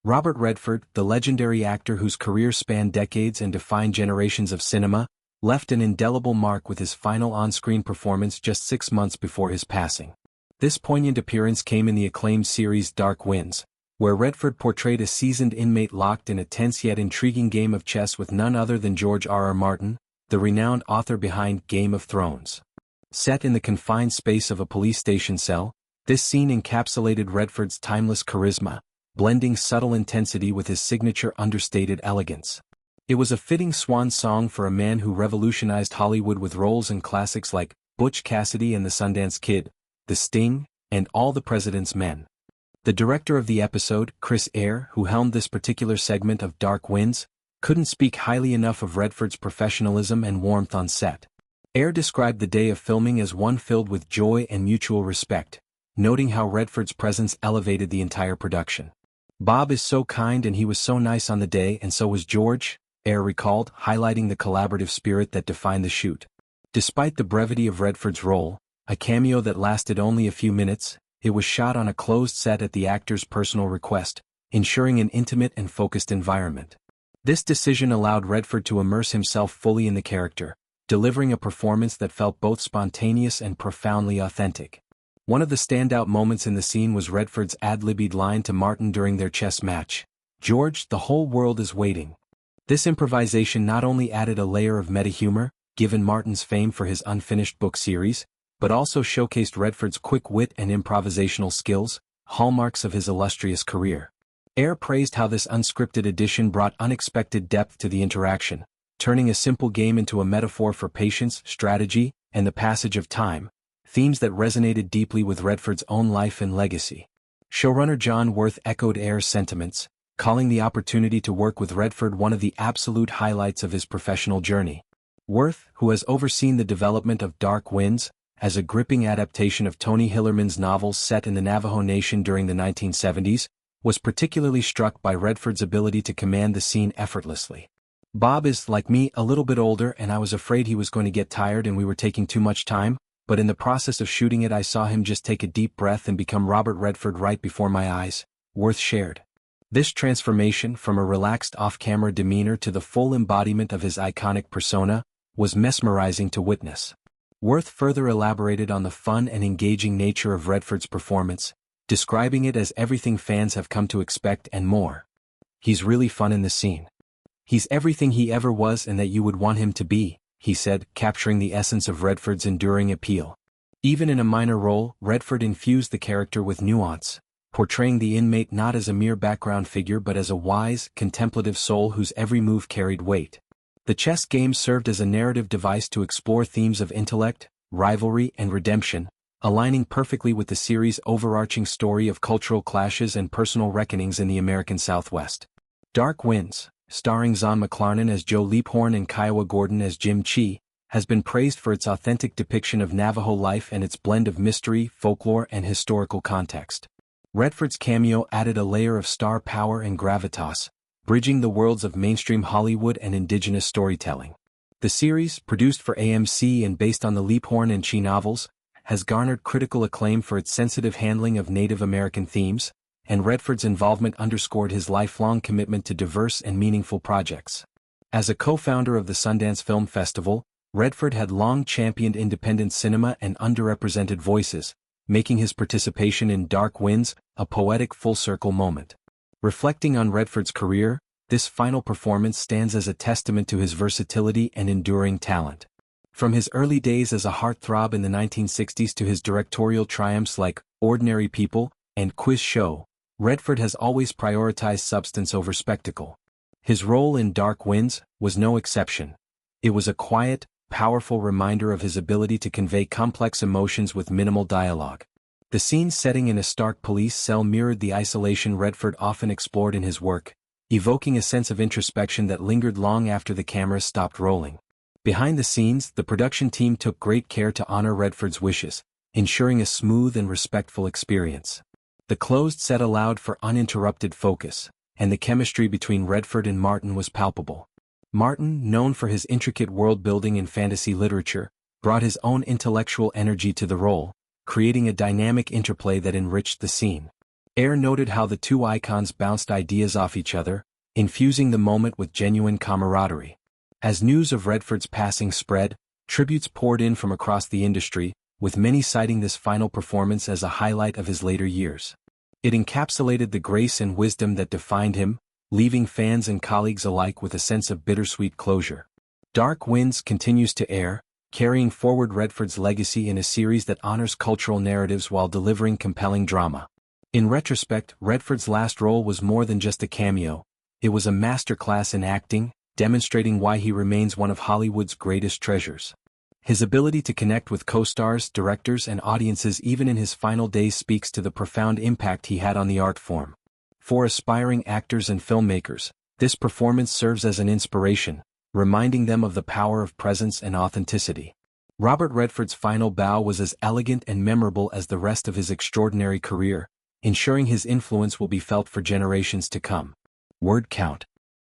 Robert Redford, the legendary actor whose career spanned decades and defined generations of cinema, left an indelible mark with his final on-screen performance just 6 months before his passing. This poignant appearance came in the acclaimed series Dark Winds, where Redford portrayed a seasoned inmate locked in a tense yet intriguing game of chess with none other than George R. R. Martin, the renowned author behind Game of Thrones. Set in the confined space of a police station cell, this scene encapsulated Redford's timeless charisma, blending subtle intensity with his signature understated elegance. It was a fitting swan song for a man who revolutionized Hollywood with roles in classics like Butch Cassidy and the Sundance Kid, The Sting, and All the President's Men. The director of the episode, Chris Eyre, who helmed this particular segment of Dark Winds, couldn't speak highly enough of Redford's professionalism and warmth on set. Eyre described the day of filming as one filled with joy and mutual respect, noting how Redford's presence elevated the entire production. "Bob is so kind and he was so nice on the day, and so was George," Eyre recalled, highlighting the collaborative spirit that defined the shoot. Despite the brevity of Redford's role, a cameo that lasted only a few minutes, it was shot on a closed set at the actor's personal request, ensuring an intimate and focused environment. This decision allowed Redford to immerse himself fully in the character, delivering a performance that felt both spontaneous and profoundly authentic. One of the standout moments in the scene was Redford's ad-libbed line to Martin during their chess match, "George, the whole world is waiting." This improvisation not only added a layer of meta-humor, given Martin's fame for his unfinished book series, but also showcased Redford's quick wit and improvisational skills, hallmarks of his illustrious career. Eyre praised how this unscripted addition brought unexpected depth to the interaction, turning a simple game into a metaphor for patience, strategy, and the passage of time, themes that resonated deeply with Redford's own life and legacy. Showrunner John Worth echoed Eyre's sentiments, calling the opportunity to work with Redford one of the absolute highlights of his professional journey. Worth, who has overseen the development of Dark Winds, as a gripping adaptation of Tony Hillerman's novels set in the Navajo Nation during the 1970s, was particularly struck by Redford's ability to command the scene effortlessly. "Bob is, like me, a little bit older, and I was afraid he was going to get tired and we were taking too much time, but in the process of shooting it I saw him just take a deep breath and become Robert Redford right before my eyes," Worth shared. This transformation from a relaxed off-camera demeanor to the full embodiment of his iconic persona was mesmerizing to witness. Worth further elaborated on the fun and engaging nature of Redford's performance, describing it as everything fans have come to expect and more. "He's really fun in the scene. He's everything he ever was and that you would want him to be," he said, capturing the essence of Redford's enduring appeal. Even in a minor role, Redford infused the character with nuance, portraying the inmate not as a mere background figure but as a wise, contemplative soul whose every move carried weight. The chess game served as a narrative device to explore themes of intellect, rivalry, and redemption, aligning perfectly with the series' overarching story of cultural clashes and personal reckonings in the American Southwest. Dark Winds, starring Zahn McClarnon as Joe Leaphorn and Kiowa Gordon as Jim Chi, has been praised for its authentic depiction of Navajo life and its blend of mystery, folklore, and historical context. Redford's cameo added a layer of star power and gravitas, bridging the worlds of mainstream Hollywood and indigenous storytelling. The series, produced for AMC and based on the Leaphorn and Chi novels, has garnered critical acclaim for its sensitive handling of Native American themes, and Redford's involvement underscored his lifelong commitment to diverse and meaningful projects. As a co-founder of the Sundance Film Festival, Redford had long championed independent cinema and underrepresented voices, making his participation in Dark Winds a poetic full-circle moment. Reflecting on Redford's career, this final performance stands as a testament to his versatility and enduring talent. From his early days as a heartthrob in the 1960s to his directorial triumphs like Ordinary People and Quiz Show, Redford has always prioritized substance over spectacle. His role in Dark Winds was no exception. It was a quiet, powerful reminder of his ability to convey complex emotions with minimal dialogue. The scene setting in a Stark police cell mirrored the isolation Redford often explored in his work, evoking a sense of introspection that lingered long after the camera stopped rolling. Behind the scenes, the production team took great care to honor Redford's wishes, ensuring a smooth and respectful experience. The closed set allowed for uninterrupted focus, and the chemistry between Redford and Martin was palpable. Martin, known for his intricate world-building in fantasy literature, brought his own intellectual energy to the role, creating a dynamic interplay that enriched the scene. Ayer noted how the two icons bounced ideas off each other, infusing the moment with genuine camaraderie. As news of Redford's passing spread, tributes poured in from across the industry, with many citing this final performance as a highlight of his later years. It encapsulated the grace and wisdom that defined him, leaving fans and colleagues alike with a sense of bittersweet closure. Dark Winds continues to air, carrying forward Redford's legacy in a series that honors cultural narratives while delivering compelling drama. In retrospect, Redford's last role was more than just a cameo. It was a masterclass in acting, demonstrating why he remains one of Hollywood's greatest treasures. His ability to connect with co-stars, directors, and audiences even in his final days speaks to the profound impact he had on the art form. For aspiring actors and filmmakers, this performance serves as an inspiration, reminding them of the power of presence and authenticity. Robert Redford's final bow was as elegant and memorable as the rest of his extraordinary career, ensuring his influence will be felt for generations to come. Word count.